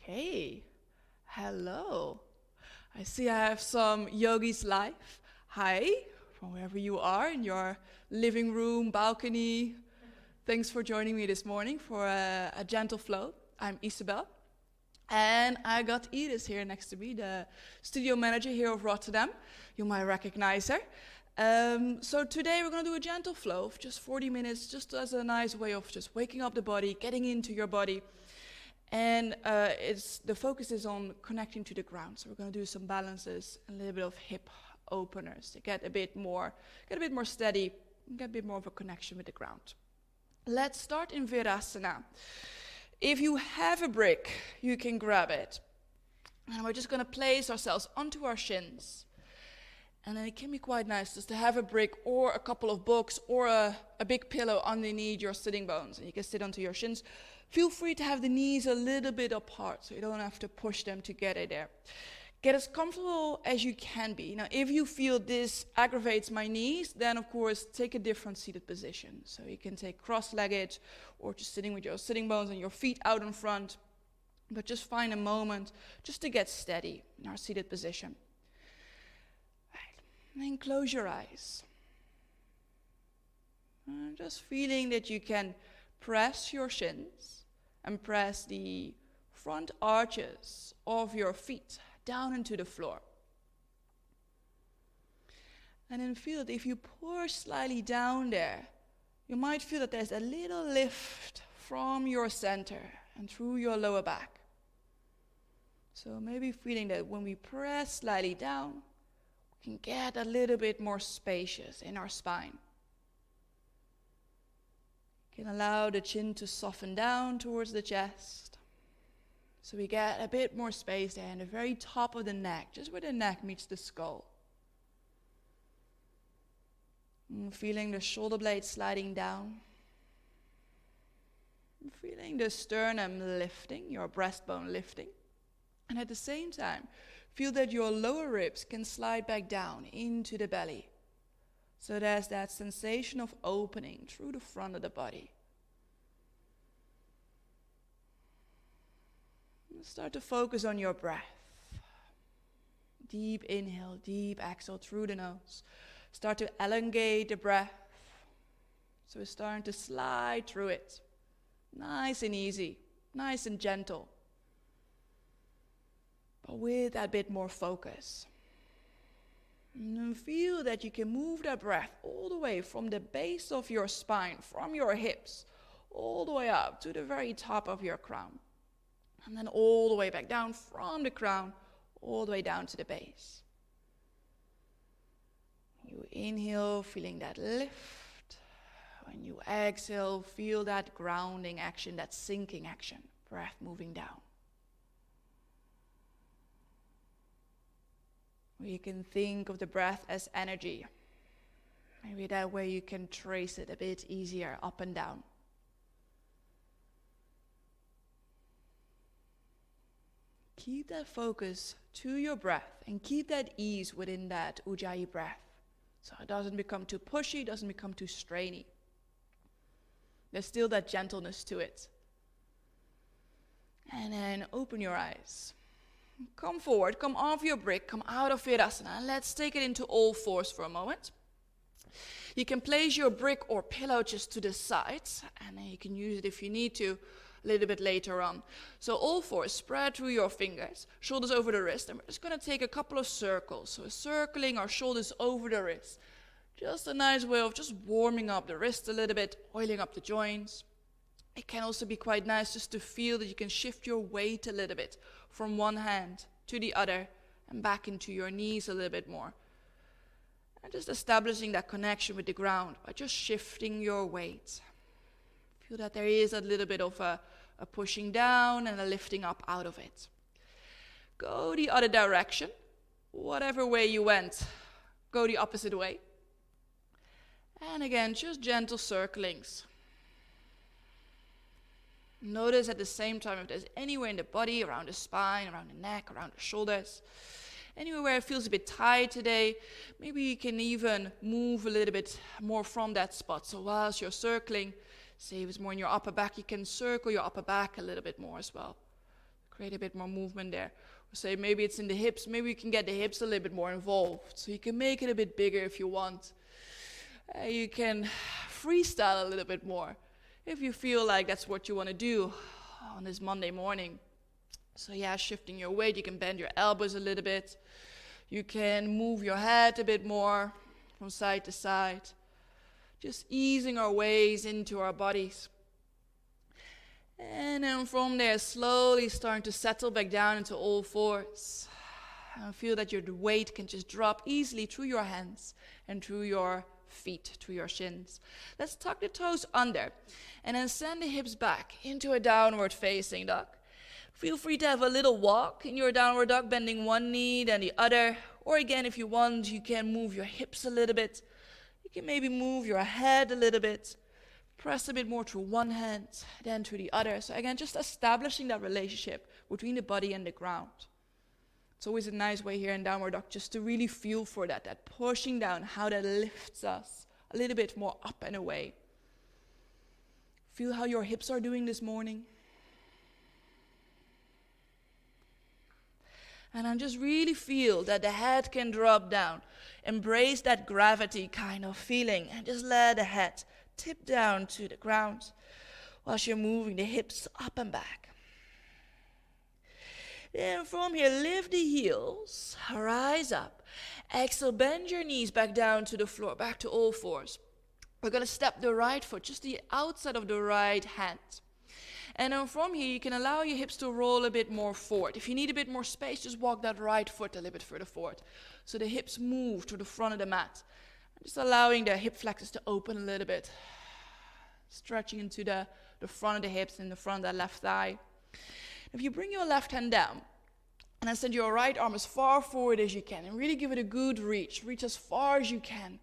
Okay, hello. I see I have some yogis live. Hi, from wherever you are, in your living room, balcony. Thanks for joining me this morning for a gentle flow. I'm Isabel, and I got Edith here next to me, the studio manager here of Rotterdam. You might recognize her. So today we're going to do a gentle flow of just 40 minutes, just as a nice way of just waking up the body, getting into your body. And the focus is on connecting to the ground. So we're going to do some balances, a little bit of hip openers to get a bit more steady, get a bit more of a connection with the ground. Let's start in Virasana. If you have a brick, you can grab it. And we're just going to place ourselves onto our shins. And then it can be quite nice just to have a brick or a couple of books or a big pillow underneath your sitting bones. And you can sit onto your shins. Feel free to have the knees a little bit apart so you don't have to push them to get it there. Get as comfortable as you can be. Now, if you feel this aggravates my knees, then of course take a different seated position. So you can take cross-legged or just sitting with your sitting bones and your feet out in front. But just find a moment just to get steady in our seated position. And then close your eyes. And just feeling that you can press your shins and press the front arches of your feet down into the floor. And then feel that if you push slightly down there, you might feel that there's a little lift from your center and through your lower back. So maybe feeling that when we press slightly down, we can get a little bit more spacious in our spine. You can allow the chin to soften down towards the chest. So we get a bit more space there in the very top of the neck, just where the neck meets the skull. And feeling the shoulder blades sliding down. And feeling the sternum lifting, your breastbone lifting. And at the same time, feel that your lower ribs can slide back down into the belly. So there's that sensation of opening through the front of the body. And start to focus on your breath. Deep inhale, deep exhale through the nose. Start to elongate the breath. So we're starting to slide through it. Nice and easy, nice and gentle. But with that bit more focus. And then feel that you can move that breath all the way from the base of your spine, from your hips, all the way up to the very top of your crown. And then all the way back down from the crown, all the way down to the base. You inhale, feeling that lift. When you exhale, feel that grounding action, that sinking action, breath moving down. You can think of the breath as energy. Maybe that way you can trace it a bit easier up and down. Keep that focus to your breath and keep that ease within that Ujjayi breath. So it doesn't become too pushy, doesn't become too strainy. There's still that gentleness to it. And then open your eyes. Come forward, come off your brick, come out of Virasana, and let's take it into all fours for a moment. You can place your brick or pillow just to the sides, and then you can use it if you need to a little bit later on. So all fours, spread through your fingers, shoulders over the wrist, and we're just going to take a couple of circles. So circling our shoulders over the wrist. Just a nice way of just warming up the wrist a little bit, oiling up the joints. It can also be quite nice just to feel that you can shift your weight a little bit from one hand to the other and back into your knees a little bit more. And just establishing that connection with the ground by just shifting your weight. Feel that there is a little bit of a pushing down and a lifting up out of it. Go the other direction. Whatever way you went, go the opposite way. And again, just gentle circlings. Notice at the same time if there's anywhere in the body, around the spine, around the neck, around the shoulders. Anywhere where it feels a bit tight today, maybe you can even move a little bit more from that spot. So whilst you're circling, say if it's more in your upper back, you can circle your upper back a little bit more as well. Create a bit more movement there. Or say maybe it's in the hips. Maybe you can get the hips a little bit more involved. So you can make it a bit bigger if you want. You can freestyle a little bit more if you feel like that's what you want to do on this Monday morning. So yeah, shifting your weight. You can bend your elbows a little bit. You can move your head a bit more from side to side. Just easing our ways into our bodies. And then from there, slowly starting to settle back down into all fours. And feel that your weight can just drop easily through your hands and through your feet, through your shins. Let's tuck the toes under. And then send the hips back into a downward facing dog. Feel free to have a little walk in your downward dog, bending one knee, then the other. Or again, if you want, you can move your hips a little bit. You can maybe move your head a little bit. Press a bit more through one hand, then through the other. So again, just establishing that relationship between the body and the ground. It's always a nice way here in downward dog just to really feel for that pushing down, how that lifts us a little bit more up and away. Feel how your hips are doing this morning. And then just really feel that the head can drop down. Embrace that gravity kind of feeling and just let the head tip down to the ground whilst you're moving the hips up and back. Then from here, lift the heels, rise up. Exhale, bend your knees back down to the floor, back to all fours. We're going to step the right foot, just the outside of the right hand. And then from here, you can allow your hips to roll a bit more forward. If you need a bit more space, just walk that right foot a little bit further forward. So the hips move to the front of the mat. Just allowing the hip flexors to open a little bit. Stretching into the front of the hips and the front of the left thigh. If you bring your left hand down, and then send your right arm as far forward as you can, and really give it a good reach. Reach as far as you can.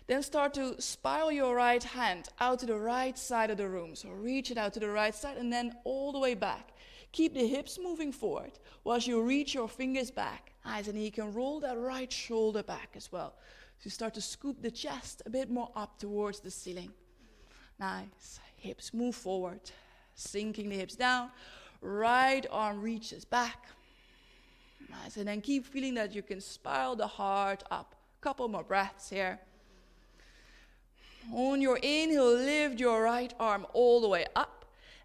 Then start to spiral your right hand out to the right side of the room. So reach it out to the right side and then all the way back. Keep the hips moving forward whilst you reach your fingers back. Nice, and you can roll that right shoulder back as well. So you start to scoop the chest a bit more up towards the ceiling. Nice. Hips move forward. Sinking the hips down. Right arm reaches back. Nice, and then keep feeling that you can spiral the heart up. Couple more breaths here. On your inhale, lift your right arm all the way up.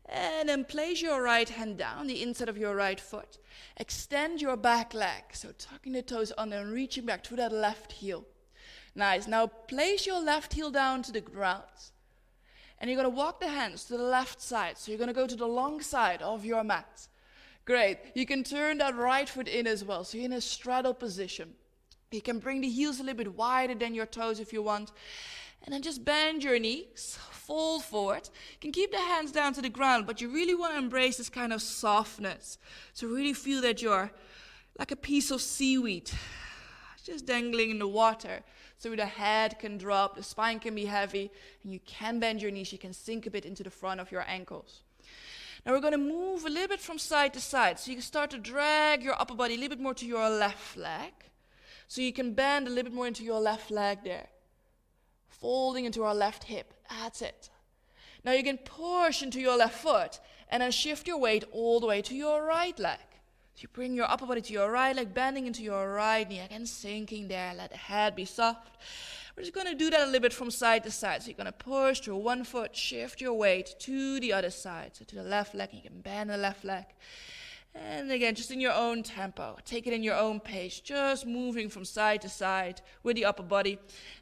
And then place your right hand down, the inside of your right foot. Extend your back leg, so tucking the toes under and reaching back to that left heel. Nice. Now place your left heel down to the ground. And you're going to walk the hands to the left side. So you're going to go to the long side of your mat. Great. You can turn that right foot in as well. So you're in a straddle position. You can bring the heels a little bit wider than your toes if you want. And then just bend your knees, fold forward. You can keep the hands down to the ground, but you really want to embrace this kind of softness. So really feel that you're like a piece of seaweed, just dangling in the water. So the head can drop, the spine can be heavy, and you can bend your knees. You can sink a bit into the front of your ankles. Now we're going to move a little bit from side to side. So you can start to drag your upper body a little bit more to your left leg. So you can bend a little bit more into your left leg there. Folding into our left hip. That's it. Now you can push into your left foot and then shift your weight all the way to your right leg. So you bring your upper body to your right leg, bending into your right knee, again sinking there. Let the head be soft. We're just going to do that a little bit from side to side. So you're going to push through one foot, shift your weight to the other side. So to the left leg, you can bend the left leg. And again, just in your own tempo. Take it in your own pace. Just moving from side to side with the upper body.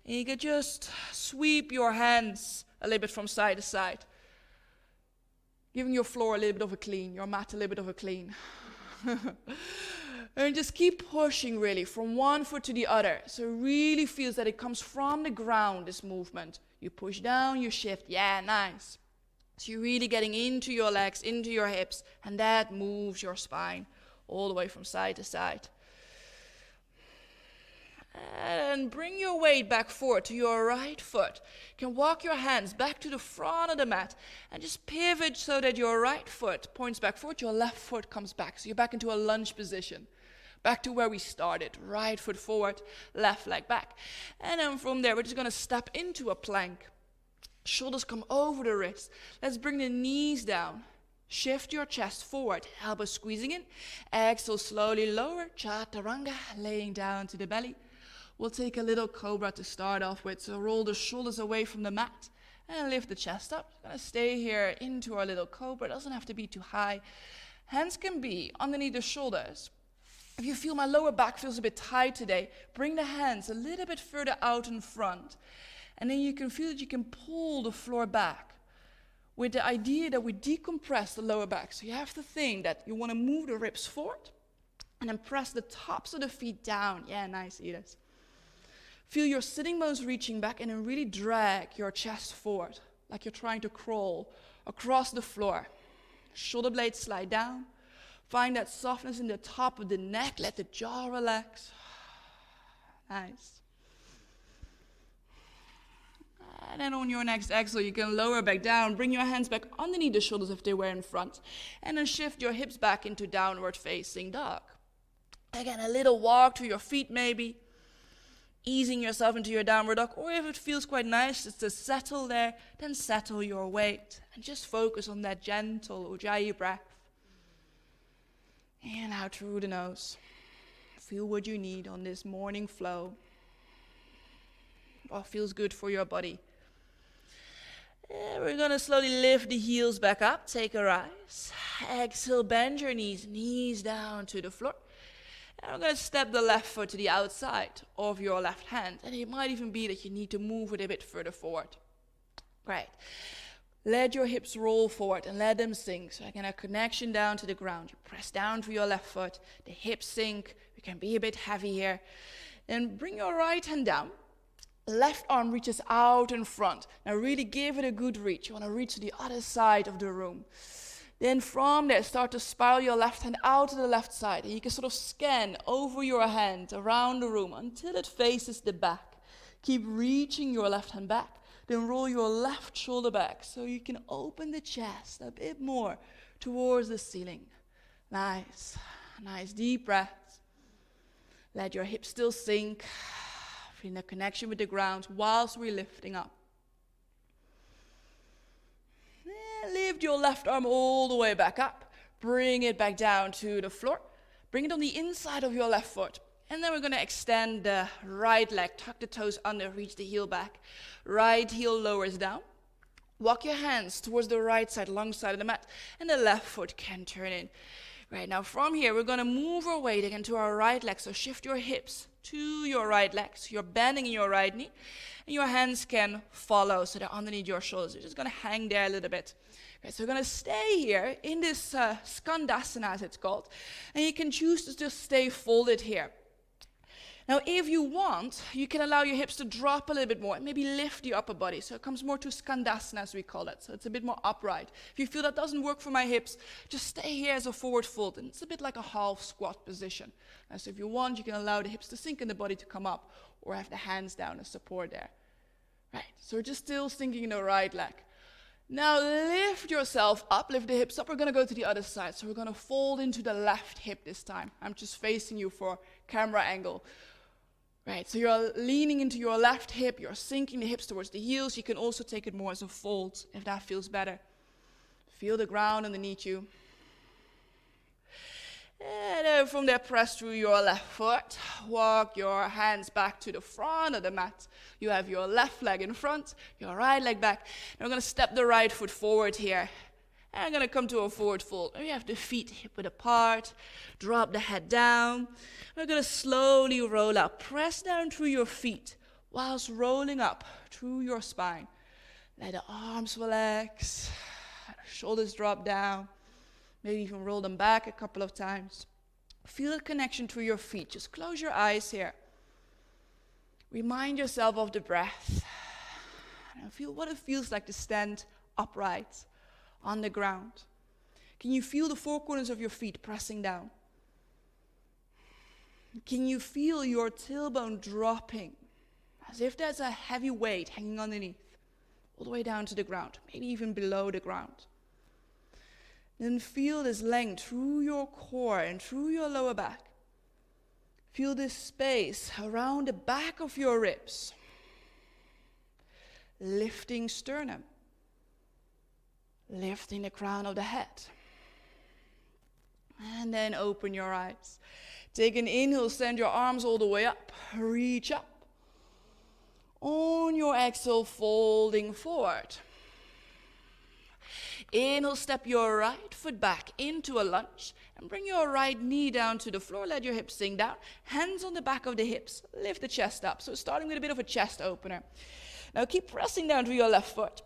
And you can just sweep your hands a little bit from side to side. Giving your floor a little bit of a clean, your mat a little bit of a clean. And just keep pushing really from one foot to the other. So it really feels that it comes from the ground, this movement. You push down, you shift. Yeah, nice. So you're really getting into your legs, into your hips, and that moves your spine all the way from side to side. And bring your weight back forward to your right foot. You can walk your hands back to the front of the mat and just pivot so that your right foot points back forward, your left foot comes back. So you're back into a lunge position. Back to where we started. Right foot forward, left leg back. And then from there, we're just going to step into a plank. Shoulders come over the wrists. Let's bring the knees down. Shift your chest forward, elbows squeezing in. Exhale, slowly lower, chaturanga, laying down to the belly. We'll take a little cobra to start off with, so roll the shoulders away from the mat and lift the chest up. Gonna stay here into our little cobra, doesn't have to be too high. Hands can be underneath the shoulders. If you feel my lower back feels a bit tight today, bring the hands a little bit further out in front. And then you can feel that you can pull the floor back with the idea that we decompress the lower back. So you have to think that you want to move the ribs forward and then press the tops of the feet down. Yeah, nice, Edith. Feel your sitting bones reaching back and then really drag your chest forward like you're trying to crawl across the floor. Shoulder blades slide down. Find that softness in the top of the neck. Let the jaw relax. Nice. And then on your next exhale, you can lower back down. Bring your hands back underneath the shoulders if they were in front. And then shift your hips back into downward facing dog. Again, a little walk to your feet maybe. Easing yourself into your downward dog. Or if it feels quite nice just to settle there, then settle your weight. And just focus on that gentle Ujjayi breath. And out through the nose. Feel what you need on this morning flow. What feels good for your body. And we're going to slowly lift the heels back up. Take a rise. Exhale, bend your knees down to the floor. And we're going to step the left foot to the outside of your left hand. And it might even be that you need to move it a bit further forward. Great. Let your hips roll forward and let them sink. So again, a connection down to the ground. You press down through your left foot. The hips sink. You can be a bit heavy here. Then bring your right hand down. Left arm reaches out in front. Now really give it a good reach. You want to reach to the other side of the room. Then from there, start to spiral your left hand out to the left side. And you can sort of scan over your hand around the room until it faces the back. Keep reaching your left hand back. Then roll your left shoulder back so you can open the chest a bit more towards the ceiling. Nice. Nice deep breaths. Let your hips still sink. Feeling the connection with the ground whilst we're lifting up. And lift your left arm all the way back up. Bring it back down to the floor. Bring it on the inside of your left foot. And then we're going to extend the right leg. Tuck the toes under, reach the heel back. Right heel lowers down. Walk your hands towards the right side, long side of the mat. And the left foot can turn in. Right, now from here, we're going to move our weight again to our right leg. So shift your hips to your right leg. So you're bending in your right knee. And your hands can follow, so they're underneath your shoulders. You're just going to hang there a little bit. Okay, so we're going to stay here in this Skandasana, as it's called. And you can choose to just stay folded here. Now, if you want, you can allow your hips to drop a little bit more and maybe lift the upper body. So it comes more to Skandasana, as we call it. So it's a bit more upright. If you feel that doesn't work for my hips, just stay here as a forward fold. And it's a bit like a half squat position. And so if you want, you can allow the hips to sink and the body to come up or have the hands down as support there. Right, so we're just still sinking in the right leg. Now lift yourself up, lift the hips up. We're going to go to the other side. So we're going to fold into the left hip this time. I'm just facing you for camera angle. Right, so you're leaning into your left hip, you're sinking the hips towards the heels. You can also take it more as a fold if that feels better. Feel the ground underneath you. And then from there, press through your left foot. Walk your hands back to the front of the mat. You have your left leg in front, your right leg back. And we're going to step the right foot forward here. And I'm going to come to a forward fold. We have the feet hip-width apart. Drop the head down. We're going to slowly roll up. Press down through your feet whilst rolling up through your spine. Let the arms relax. Shoulders drop down. Maybe even roll them back a couple of times. Feel the connection through your feet. Just close your eyes here. Remind yourself of the breath. And feel what it feels like to stand upright on the ground. Can you feel the four corners of your feet pressing down? Can you feel your tailbone dropping as if there's a heavy weight hanging underneath, all the way down to the ground, maybe even below the ground? Then feel this length through your core and through your lower back. Feel this space around the back of your ribs. Lifting sternum. Lifting the crown of the head. And then open your eyes. Take an inhale, send your arms all the way up. Reach up. On your exhale, folding forward. Inhale, step your right foot back into a lunge and bring your right knee down to the floor. Let your hips sink down. Hands on the back of the hips. Lift the chest up. So starting with a bit of a chest opener. Now keep pressing down to your left foot.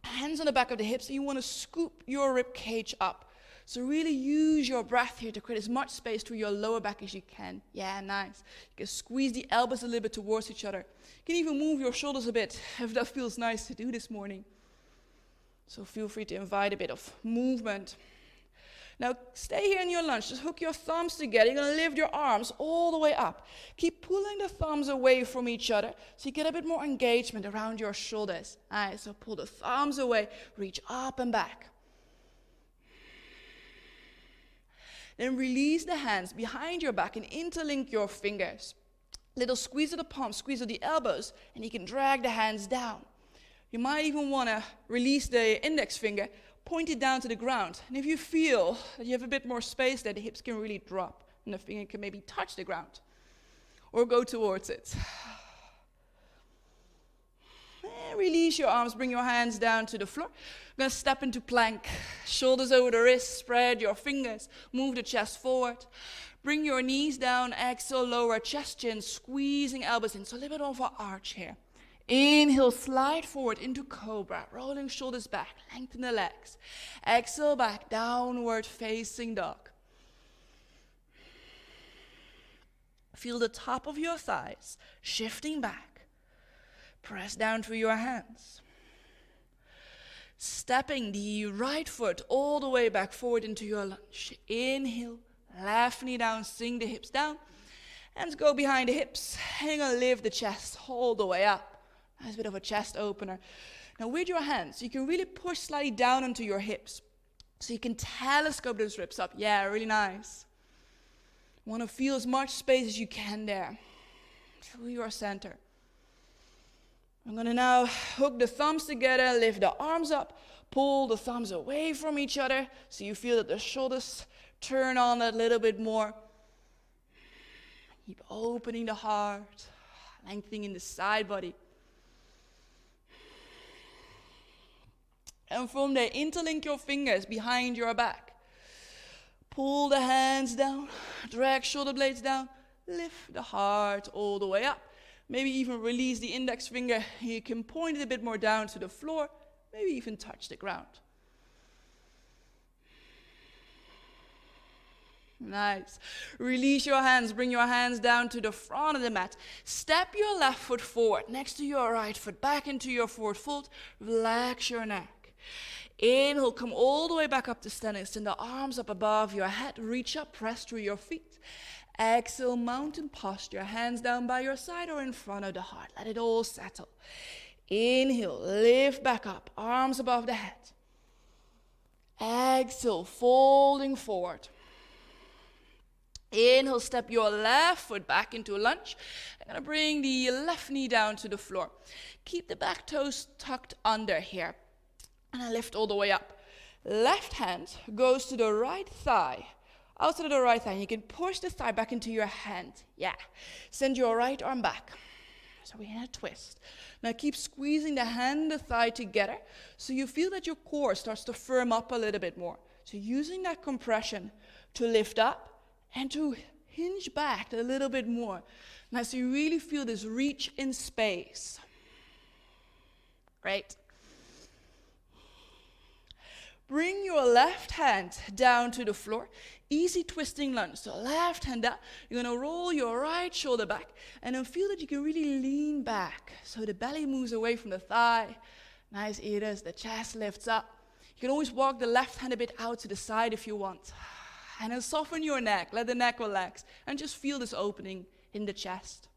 Hands on the back of the hips. And you want to scoop your rib cage up. So really use your breath here to create as much space through your lower back as you can. Yeah, nice. You can squeeze the elbows a little bit towards each other. You can even move your shoulders a bit if that feels nice to do this morning. So feel free to invite a bit of movement. Now stay here in your lunge. Just hook your thumbs together. You're going to lift your arms all the way up. Keep pulling the thumbs away from each other so you get a bit more engagement around your shoulders. All right, so pull the thumbs away. Reach up and back. Then release the hands behind your back and interlink your fingers. Little squeeze of the palms, squeeze of the elbows, and you can drag the hands down. You might even want to release the index finger, point it down to the ground. And if you feel that you have a bit more space there, the hips can really drop and the finger can maybe touch the ground or go towards it. And release your arms, bring your hands down to the floor. We're going to step into plank. Shoulders over the wrists, spread your fingers, move the chest forward. Bring your knees down, exhale, lower chest, chin, squeezing elbows in. So a little bit of an arch here. Inhale, slide forward into Cobra, rolling shoulders back, lengthen the legs. Exhale back, downward facing dog. Feel the top of your thighs shifting back. Press down through your hands. Stepping the right foot all the way back forward into your lunge. Inhale, left knee down, sink the hips down. Hands go behind the hips. And you're going to lift the chest all the way up. Nice bit of a chest opener. Now with your hands, you can really push slightly down onto your hips. So you can telescope those ribs up. Yeah, really nice. You want to feel as much space as you can there. Through your center. I'm going to now hook the thumbs together, lift the arms up, pull the thumbs away from each other so you feel that the shoulders turn on a little bit more. Keep opening the heart, lengthening the side body. And from there, interlink your fingers behind your back. Pull the hands down, drag shoulder blades down, lift the heart all the way up. Maybe even release the index finger. You can point it a bit more down to the floor. Maybe even touch the ground. Nice. Release your hands. Bring your hands down to the front of the mat. Step your left foot forward next to your right foot. Back into your forward fold. Relax your neck. Inhale. Come all the way back up to standing. Send the arms up above your head. Reach up. Press through your feet. Exhale, mountain posture, hands down by your side or in front of the heart. Let it all settle. Inhale, lift back up, arms above the head. Exhale, folding forward. Inhale, step your left foot back into a lunge. I'm going to bring the left knee down to the floor. Keep the back toes tucked under here. And I lift all the way up. Left hand goes to the right thigh. Outside of the right thigh, you can push the thigh back into your hand. Yeah. Send your right arm back. So we're in a twist. Now keep squeezing the hand and the thigh together so you feel that your core starts to firm up a little bit more. So using that compression to lift up and to hinge back a little bit more. Now so you really feel this reach in space. Great. Bring your left hand down to the floor. Easy twisting lunge. So left hand down. You're going to roll your right shoulder back. And then feel that you can really lean back. So the belly moves away from the thigh. Nice ears. The chest lifts up. You can always walk the left hand a bit out to the side if you want. And then soften your neck. Let the neck relax. And just feel this opening in the chest.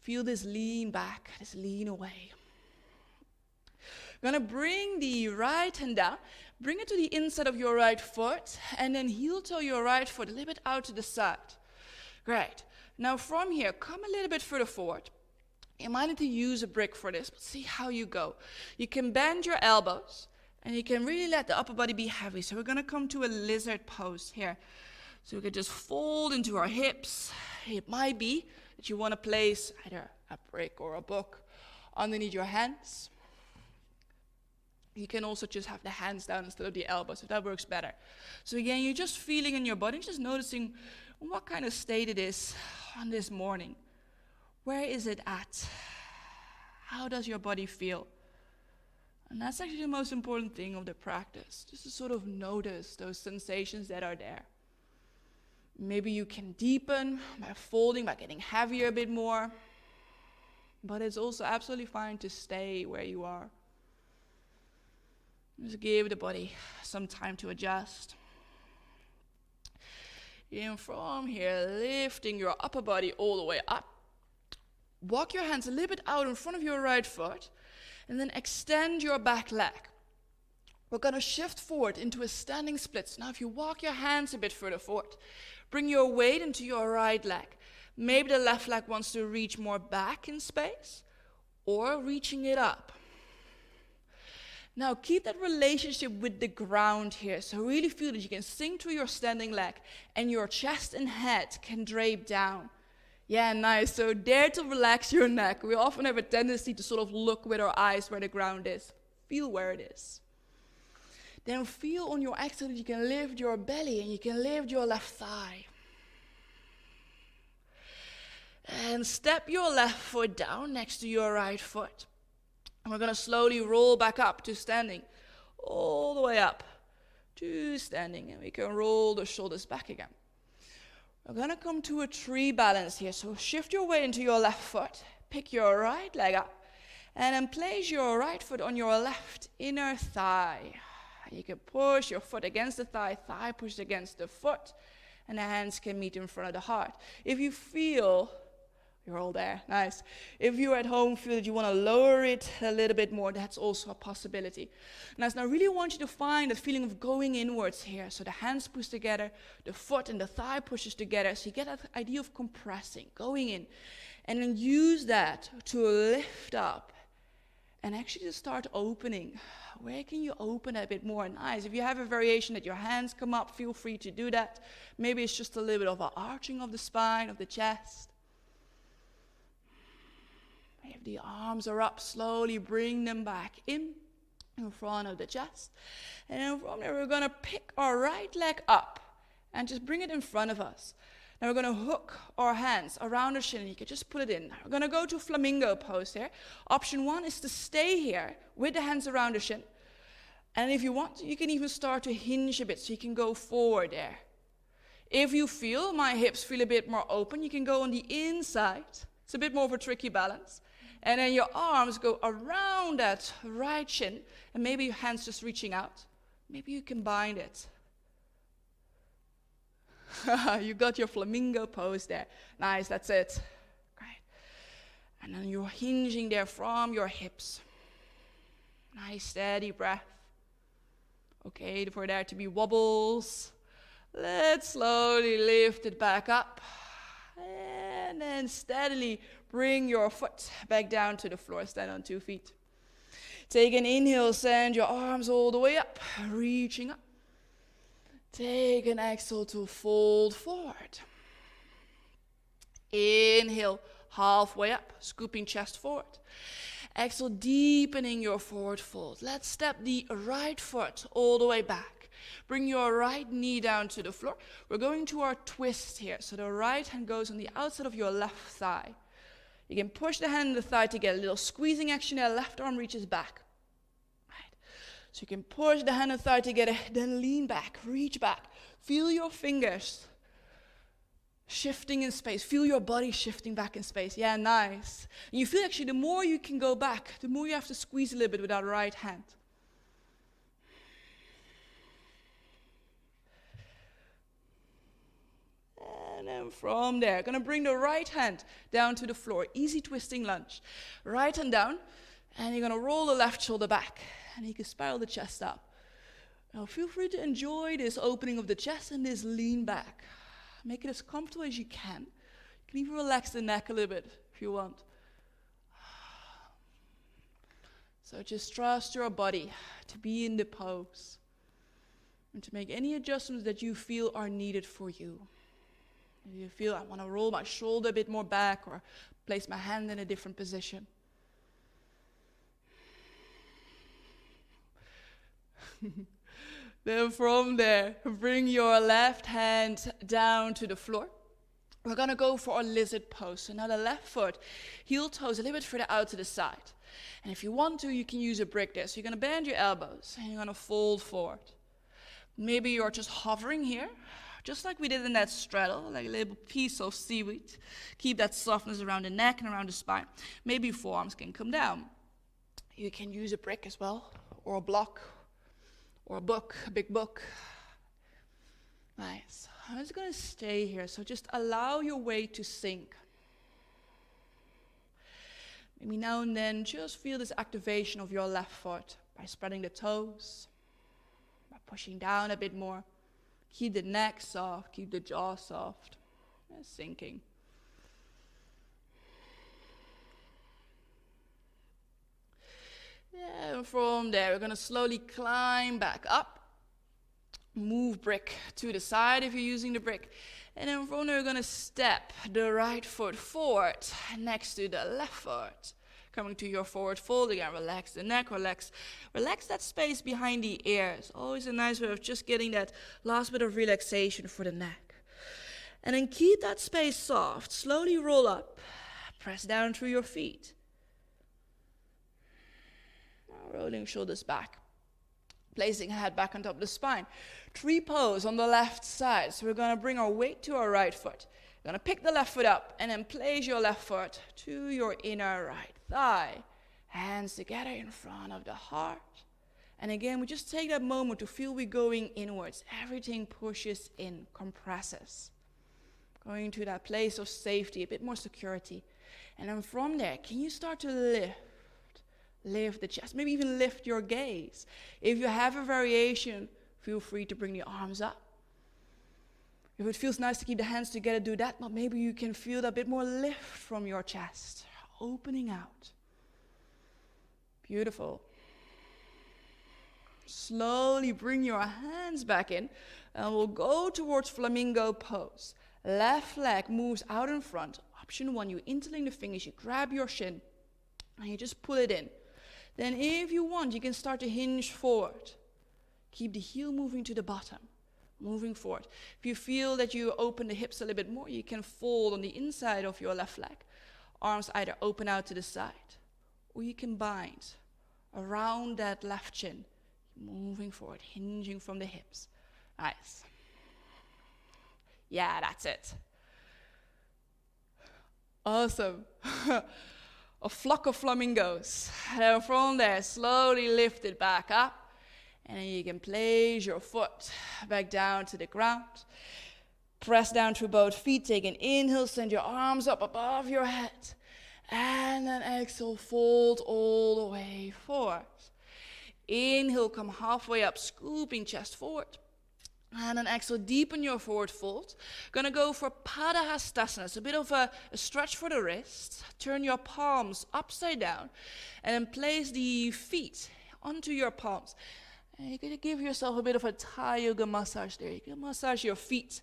Feel this lean back. This lean away. You're going to bring the right hand down, bring it to the inside of your right foot, and then heel toe your right foot a little bit out to the side. Great. Now from here, come a little bit further forward. You might need to use a brick for this, but see how you go. You can bend your elbows, And you can really let the upper body be heavy. So we're going to come to a lizard pose here. So we can just fold into our hips. It might be that you want to place either a brick or a book underneath your hands. You can also just have the hands down instead of the elbows, if that works better. So again, you're just feeling in your body, just noticing what kind of state it is on this morning. Where is it at? How does your body feel? And that's actually the most important thing of the practice, just to sort of notice those sensations that are there. Maybe you can deepen by folding, by getting heavier a bit more. But it's also absolutely fine to stay where you are. Just give the body some time to adjust. And from here, lifting your upper body all the way up. Walk your hands a little bit out in front of your right foot. And then extend your back leg. We're going to shift forward into a standing split. So now if you walk your hands a bit further forward, bring your weight into your right leg. Maybe the left leg wants to reach more back in space, or reaching it up. Now keep that relationship with the ground here. So really feel that you can sink through your standing leg and your chest and head can drape down. Yeah, nice. So dare to relax your neck. We often have a tendency to sort of look with our eyes where the ground is. Feel where it is. Then feel on your exhale that you can lift your belly and you can lift your left thigh. And step your left foot down next to your right foot. And we're going to slowly roll back up to standing. All the way up to standing. And we can roll the shoulders back again. We're going to come to a tree balance here. So shift your weight into your left foot. Pick your right leg up. And then place your right foot on your left inner thigh. You can push your foot against the thigh. Thigh pushed against the foot. And the hands can meet in front of the heart. If you feel, you're all there, nice. If you at home feel that you want to lower it a little bit more, that's also a possibility. Nice. Now I really want you to find that feeling of going inwards here. So the hands push together, the foot and the thigh pushes together. So you get that idea of compressing, going in. And then use that to lift up and actually just start opening. Where can you open a bit more? Nice. If you have a variation that your hands come up, feel free to do that. Maybe it's just a little bit of an arching of the spine, of the chest. If the arms are up, slowly bring them back in front of the chest. And then from there, we're going to pick our right leg up and just bring it in front of us. Now we're going to hook our hands around the shin. You can just put it in. We're going to go to Flamingo Pose here. Option 1 is to stay here with the hands around the shin. And if you want, you can even start to hinge a bit, so you can go forward there. If you feel my hips feel a bit more open, you can go on the inside. It's a bit more of a tricky balance. And then your arms go around that right shin, and maybe your hands just reaching out. Maybe you can bind it. You got your flamingo pose there. Nice, that's it. Great. And then you're hinging there from your hips. Nice, steady breath. Okay, for there to be wobbles. Let's slowly lift it back up. And then steadily bring your foot back down to the floor. Stand on 2 feet. Take an inhale, send your arms all the way up, reaching up. Take an exhale to fold forward. Inhale, halfway up, scooping chest forward. Exhale, deepening your forward fold. Let's step the right foot all the way back. Bring your right knee down to the floor. We're going to our twist here. So the right hand goes on the outside of your left thigh. You can push the hand and the thigh together. A little squeezing action there. Left arm reaches back. Right. So you can push the hand and thigh together. Then lean back. Reach back. Feel your fingers shifting in space. Feel your body shifting back in space. Yeah, nice. And you feel actually the more you can go back, the more you have to squeeze a little bit with that right hand. And then from there, going to bring the right hand down to the floor. Easy twisting lunge. Right hand down, and you're going to roll the left shoulder back. And you can spiral the chest up. Now feel free to enjoy this opening of the chest and this lean back. Make it as comfortable as you can. You can even relax the neck a little bit if you want. So just trust your body to be in the pose and to make any adjustments that you feel are needed for you. If you feel I want to roll my shoulder a bit more back or place my hand in a different position. Then from there, bring your left hand down to the floor. We're going to go for a lizard pose. So now the left foot, heel toes a little bit further out to the side. And if you want to, you can use a brick there. So you're going to bend your elbows and you're going to fold forward. Maybe you're just hovering here, just like we did in that straddle, like a little piece of seaweed. Keep that softness around the neck and around the spine. Maybe forearms can come down. You can use a brick as well, or a block, or a book, a big book. Nice. I'm just going to stay here, so just allow your weight to sink. Maybe now and then just feel this activation of your left foot by spreading the toes, by pushing down a bit more. Keep the neck soft, keep the jaw soft, and sinking. Yeah, and from there, we're going to slowly climb back up. Move brick to the side if you're using the brick. And then from there, we're going to step the right foot forward next to the left foot. Coming to your forward fold again. Relax the neck, relax that space behind the ears. Always a nice way of just getting that last bit of relaxation for the neck. And then keep that space soft. Slowly roll up. Press down through your feet. Now rolling shoulders back. Placing head back on top of the spine. Tree pose on the left side. So we're going to bring our weight to our right foot. We're going to pick the left foot up and then place your left foot to your inner right thigh. Hands together in front of the heart. And again, we just take that moment to feel we're going inwards. Everything pushes in, compresses. Going to that place of safety, a bit more security. And then from there, can you start to lift? Lift the chest, maybe even lift your gaze. If you have a variation, feel free to bring the arms up. If it feels nice to keep the hands together, do that. But maybe you can feel that bit more lift from your chest, opening out. Beautiful. Slowly bring your hands back in, and we'll go towards Flamingo Pose. Left leg moves out in front. Option 1, you interlink the fingers, you grab your shin, and you just pull it in. Then if you want, you can start to hinge forward. Keep the heel moving to the bottom, moving forward. If you feel that you open the hips a little bit more, you can fold on the inside of your left leg. Arms either open out to the side, or you can bind around that left chin, moving forward, hinging from the hips. Nice. Yeah, that's it. Awesome. A flock of flamingos. And from there, slowly lift it back up. And then you can place your foot back down to the ground. Press down through both feet. Take an inhale, send your arms up above your head. And then exhale, fold all the way forward. Inhale, come halfway up, scooping chest forward. And then exhale, deepen your forward fold. Gonna go for Padahastasana. It's a bit of a stretch for the wrists. Turn your palms upside down. And then place the feet onto your palms. And you're gonna give yourself a bit of a Thai yoga massage there. You can massage your feet.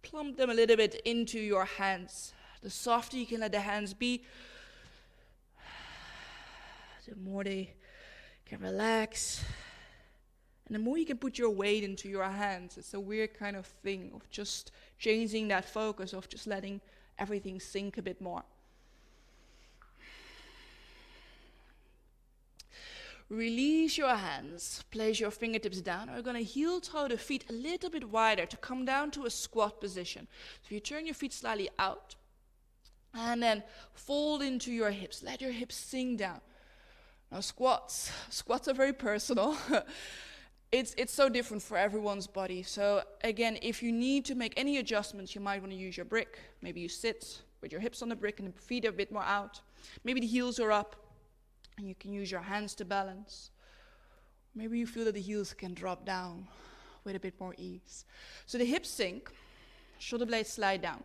Plump them a little bit into your hands. The softer you can let the hands be, the more they can relax. And the more you can put your weight into your hands. It's a weird kind of thing of just changing that focus, of just letting everything sink a bit more. Release your hands. Place your fingertips down. We're going to heel toe the feet a little bit wider to come down to a squat position. So you turn your feet slightly out. And then fold into your hips. Let your hips sink down. Now squats are very personal. It's so different for everyone's body. So again, if you need to make any adjustments, you might want to use your brick. Maybe you sit with your hips on the brick and the feet are a bit more out. Maybe the heels are up and you can use your hands to balance. Maybe you feel that the heels can drop down with a bit more ease. So the hips sink, Shoulder blades slide down.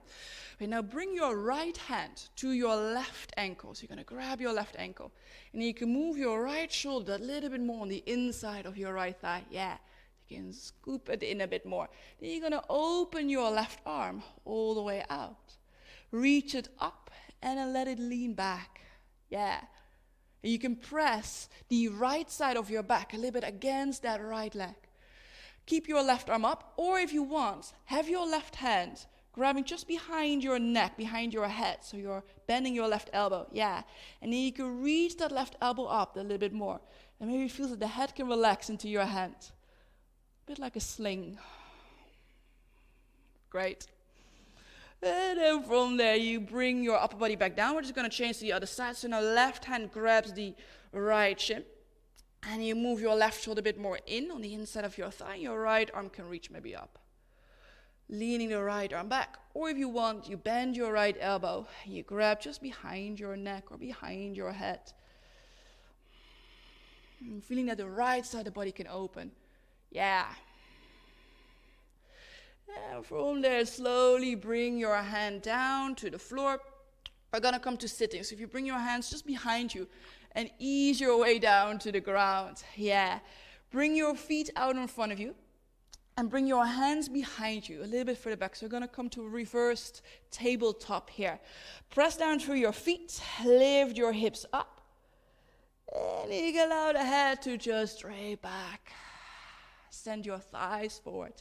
Okay, now bring your right hand to your left ankle. So you're going to grab your left ankle. And you can move your right shoulder a little bit more on the inside of your right thigh. Yeah, you can scoop it in a bit more. Then you're going to open your left arm all the way out. Reach it up and then let it lean back. Yeah. And you can press the right side of your back a little bit against that right leg. Keep your left arm up, or if you want, have your left hand grabbing just behind your neck, behind your head. So you're bending your left elbow. Yeah. And then you can reach that left elbow up a little bit more. And maybe feel that the head can relax into your hand. A bit like a sling. Great. And then from there, you bring your upper body back down. We're just going to change to the other side. So now left hand grabs the right shin. And you move your left shoulder a bit more in on the inside of your thigh. Your right arm can reach maybe up. Leaning the right arm back. Or if you want, you bend your right elbow. You grab just behind your neck or behind your head. And feeling that the right side of the body can open. Yeah. And from there, slowly bring your hand down to the floor. We're going to come to sitting. So if you bring your hands just behind you and ease your way down to the ground. Yeah. Bring your feet out in front of you and bring your hands behind you a little bit further back. So we're going to come to a reversed tabletop here. Press down through your feet. Lift your hips up. And you can allow the head to just straight back. Send your thighs forward.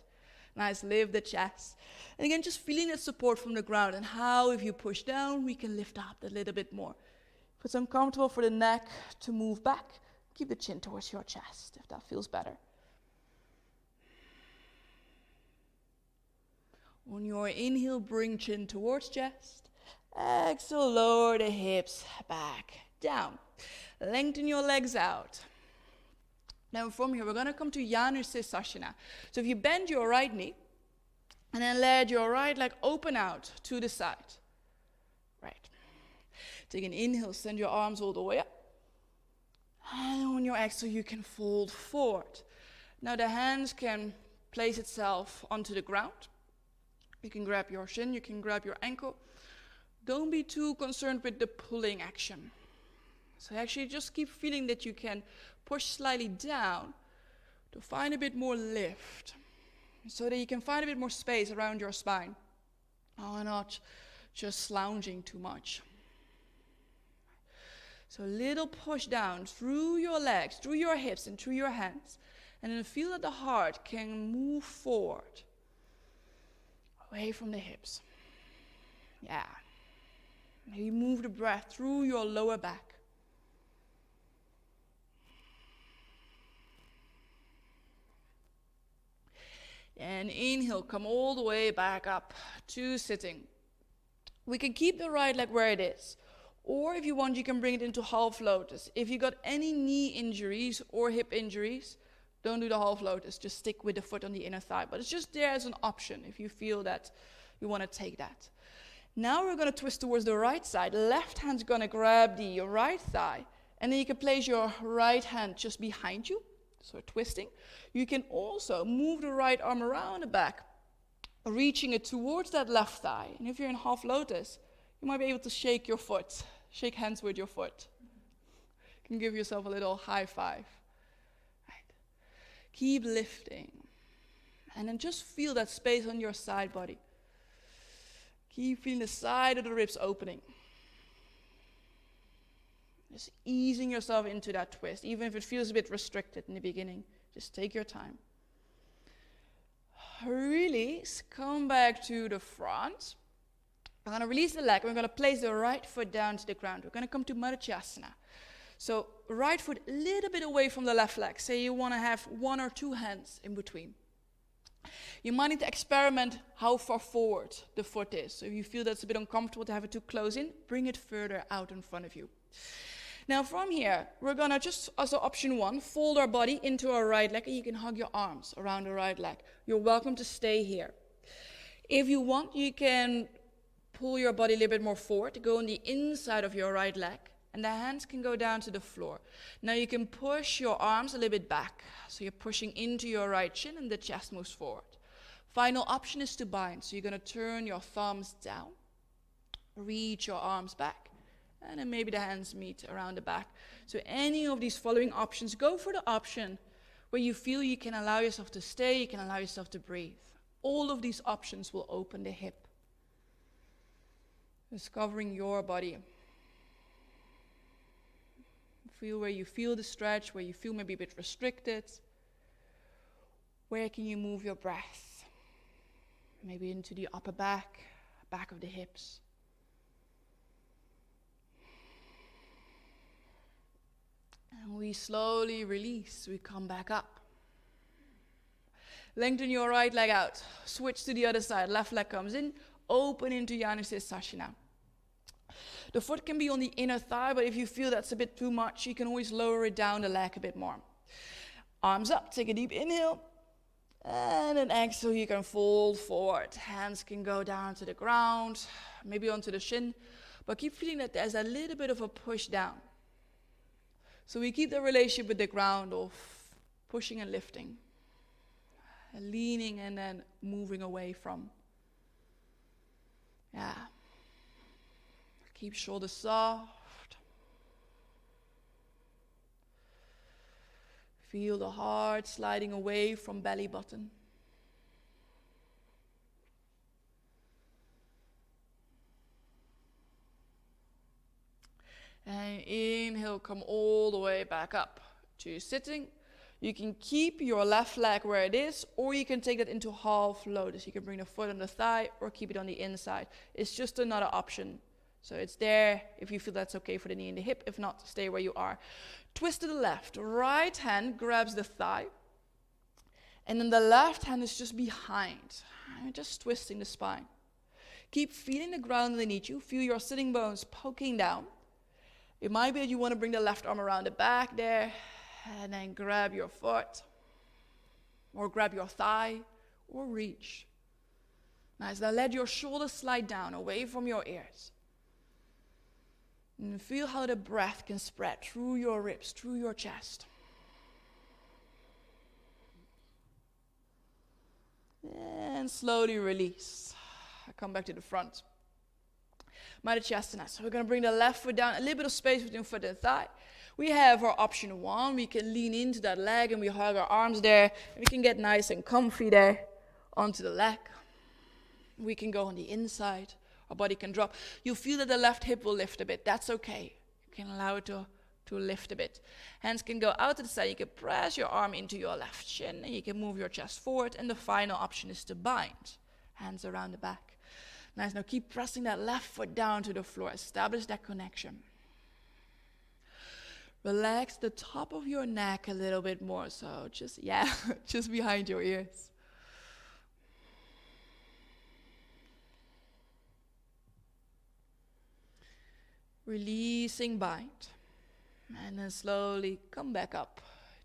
Nice, lift the chest. And again, just feeling that support from the ground and how if you push down, we can lift up a little bit more. If it's uncomfortable for the neck to move back, keep the chin towards your chest if that feels better. On your inhale, bring chin towards chest. Exhale, lower the hips back, down. Lengthen your legs out. Now from here, we're going to come to Virasana. So if you bend your right knee, and then let your right leg open out to the side. Right. Take an inhale, send your arms all the way up. And on your exhale, you can fold forward. Now the hands can place itself onto the ground. You can grab your shin, you can grab your ankle. Don't be too concerned with the pulling action. So actually just keep feeling that you can push slightly down to find a bit more lift. So that you can find a bit more space around your spine. Oh, not just slouching too much. So a little push down through your legs, through your hips and through your hands. And then feel that the heart can move forward. Away from the hips. Yeah. Maybe move the breath through your lower back. And inhale, come all the way back up to sitting. We can keep the right leg where it is. Or if you want, you can bring it into half lotus. If you got any knee injuries or hip injuries, don't do the half lotus. Just stick with the foot on the inner thigh. But it's just there as an option if you feel that you want to take that. Now we're going to twist towards the right side. Left hand's going to grab the right thigh. And then you can place your right hand just behind you. So twisting. You can also move the right arm around the back, reaching it towards that left thigh. And if you're in half lotus, you might be able to shake your foot. Shake hands with your foot. You can give yourself a little high five. Right. Keep lifting. And then just feel that space on your side body. Keep feeling the side of the ribs opening. Just easing yourself into that twist, even if it feels a bit restricted in the beginning. Just take your time. Release, come back to the front. We're going to release the leg. We're going to place the right foot down to the ground. We're going to come to Maruchyasana. So right foot a little bit away from the left leg. Say you want to have one or two hands in between. You might need to experiment how far forward the foot is. So if you feel that's a bit uncomfortable to have it too close in, bring it further out in front of you. Now from here, we're going to just, as option one, fold our body into our right leg, and you can hug your arms around the right leg. You're welcome to stay here. If you want, you can pull your body a little bit more forward, go on the inside of your right leg, and the hands can go down to the floor. Now you can push your arms a little bit back, so you're pushing into your right shin and the chest moves forward. Final option is to bind. So you're going to turn your thumbs down, reach your arms back, and then maybe the hands meet around the back. So any of these following options, go for the option where you feel you can allow yourself to stay, you can allow yourself to breathe. All of these options will open the hip. Discovering your body. Feel where you feel the stretch, where you feel maybe a bit restricted. Where can you move your breath? Maybe into the upper back of the hips. And we slowly release, we come back up. Lengthen your right leg out, switch to the other side, left leg comes in, open into Janusasana. The foot can be on the inner thigh, but if you feel that's a bit too much, you can always lower it down the leg a bit more. Arms up, take a deep inhale, and an exhale, you can fold forward. Hands can go down to the ground, maybe onto the shin, but keep feeling that there's a little bit of a push down. So we keep the relationship with the ground of pushing and lifting, and leaning and then moving away from. Yeah. Keep shoulders soft. Feel the heart sliding away from belly button. And inhale, come all the way back up to sitting. You can keep your left leg where it is, or you can take that into half lotus. You can bring the foot on the thigh or keep it on the inside. It's just another option. So it's there if you feel that's okay for the knee and the hip. If not, stay where you are. Twist to the left. Right hand grabs the thigh. And then the left hand is just behind. Just twisting the spine. Keep feeling the ground underneath you. Feel your sitting bones poking down. It might be that you want to bring the left arm around the back there. And then grab your foot. Or grab your thigh. Or reach. Nice. Now let your shoulders slide down away from your ears. And feel how the breath can spread through your ribs, through your chest. And slowly release. Come back to the front. Maruchyasana. So we're going to bring the left foot down, a little bit of space between foot and thigh. We have our option 1. We can lean into that leg and we hug our arms there. And we can get nice and comfy there onto the leg. We can go on the inside. Our body can drop. You feel that the left hip will lift a bit. That's okay. You can allow it to lift a bit. Hands can go out to the side. You can press your arm into your left shin. And you can move your chest forward. And the final option is to bind. Hands around the back. Nice. Now keep pressing that left foot down to the floor. Establish that connection. Relax the top of your neck a little bit more. So just behind your ears. Releasing bind. And then slowly come back up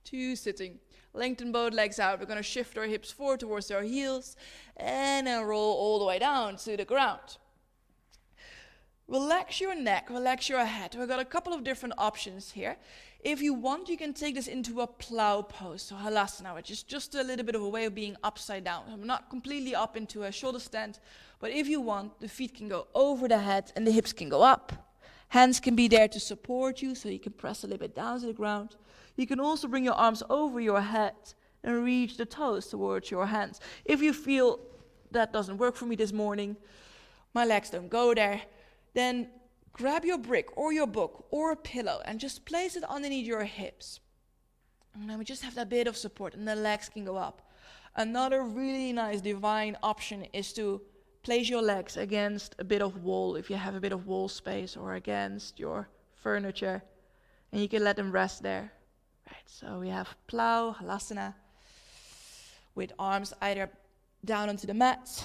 to sitting. Lengthen both legs out. We're going to shift our hips forward towards our heels. And then roll all the way down to the ground. Relax your neck, relax your head. We've got a couple of different options here. If you want, you can take this into a plow pose, so halasana, which is just a little bit of a way of being upside down. I'm not completely up into a shoulder stand, but if you want, the feet can go over the head and the hips can go up. Hands can be there to support you, so you can press a little bit down to the ground. You can also bring your arms over your head and reach the toes towards your hands. If you feel that doesn't work for me this morning, my legs don't go there, then grab your brick or your book or a pillow and just place it underneath your hips. And then we just have that bit of support and the legs can go up. Another really nice divine option is to place your legs against a bit of wall, if you have a bit of wall space, or against your furniture, and you can let them rest there. Right, so we have Plow Halasana with arms either down onto the mat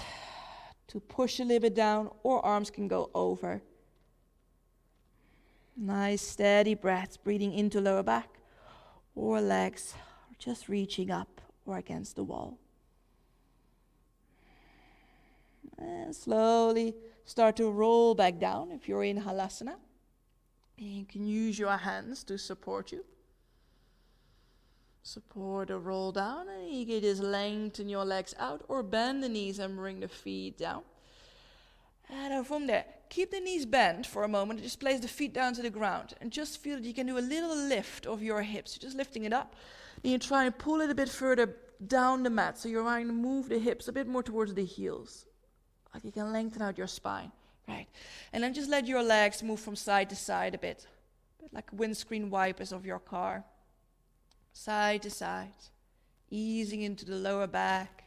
to push a little bit down, or arms can go over. Nice steady breaths, breathing into lower back, or legs just reaching up or against the wall. And slowly start to roll back down if you're in Halasana. And you can use your hands to support you. Support or roll down, and you can just lengthen your legs out or bend the knees and bring the feet down. And then from there, keep the knees bent for a moment. Just place the feet down to the ground and just feel that you can do a little lift of your hips. You're just lifting it up. Then you try and pull it a bit further down the mat. So you're trying to move the hips a bit more towards the heels. Like you can lengthen out your spine. Right. And then just let your legs move from side to side a bit like windscreen wipers of your car. Side to side, easing into the lower back,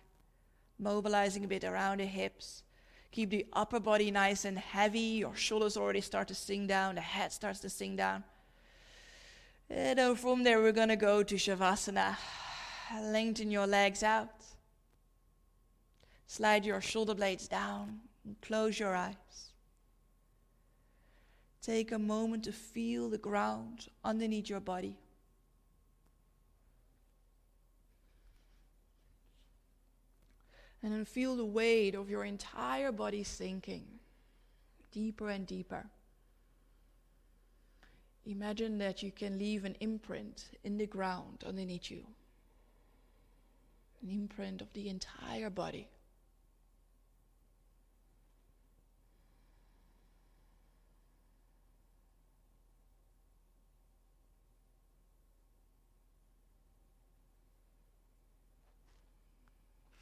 mobilizing a bit around the hips. Keep the upper body nice and heavy. Your shoulders already start to sink down. The head starts to sink down. And then from there, we're going to go to Shavasana. Lengthen your legs out. Slide your shoulder blades down and close your eyes. Take a moment to feel the ground underneath your body. And then feel the weight of your entire body sinking deeper and deeper. Imagine that you can leave an imprint in the ground underneath you. An imprint of the entire body.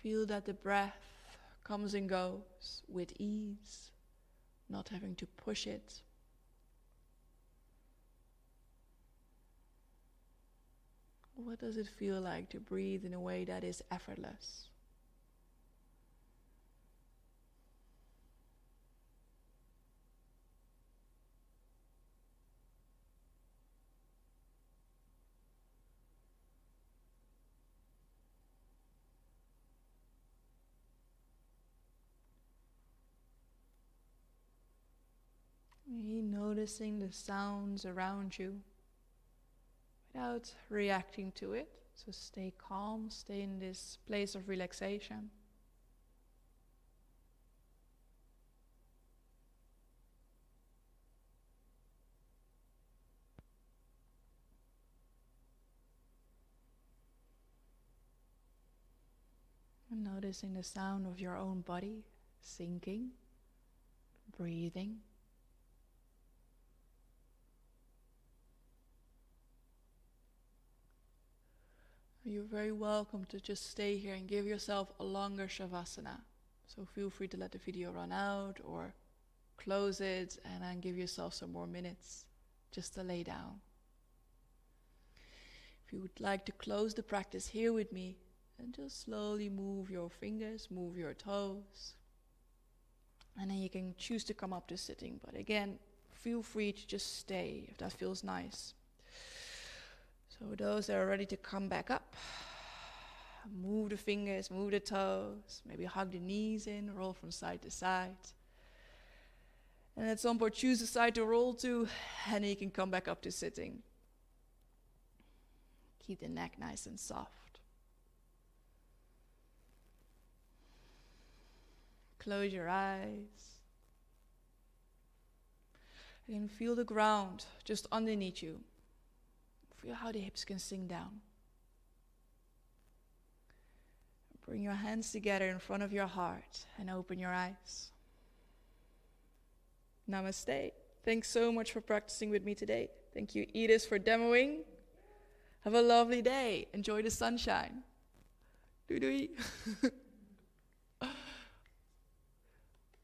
Feel that the breath comes and goes with ease, not having to push it. What does it feel like to breathe in a way that is effortless? Noticing the sounds around you without reacting to it. So stay calm, stay in this place of relaxation. And noticing the sound of your own body sinking, breathing. You're very welcome to just stay here and give yourself a longer Shavasana. So feel free to let the video run out or close it and then give yourself some more minutes just to lay down. If you would like to close the practice here with me, then just slowly move your fingers, move your toes. And then you can choose to come up to sitting. But again, feel free to just stay if that feels nice. So those that are ready to come back up, move the fingers, move the toes, maybe hug the knees in, roll from side to side. And at some point choose the side to roll to, and then you can come back up to sitting. Keep the neck nice and soft. Close your eyes. And feel the ground just underneath you. Feel how the hips can sink down. Bring your hands together in front of your heart and open your eyes. Namaste. Thanks so much for practicing with me today. Thank you, Edith, for demoing. Have a lovely day. Enjoy the sunshine. Doei doei.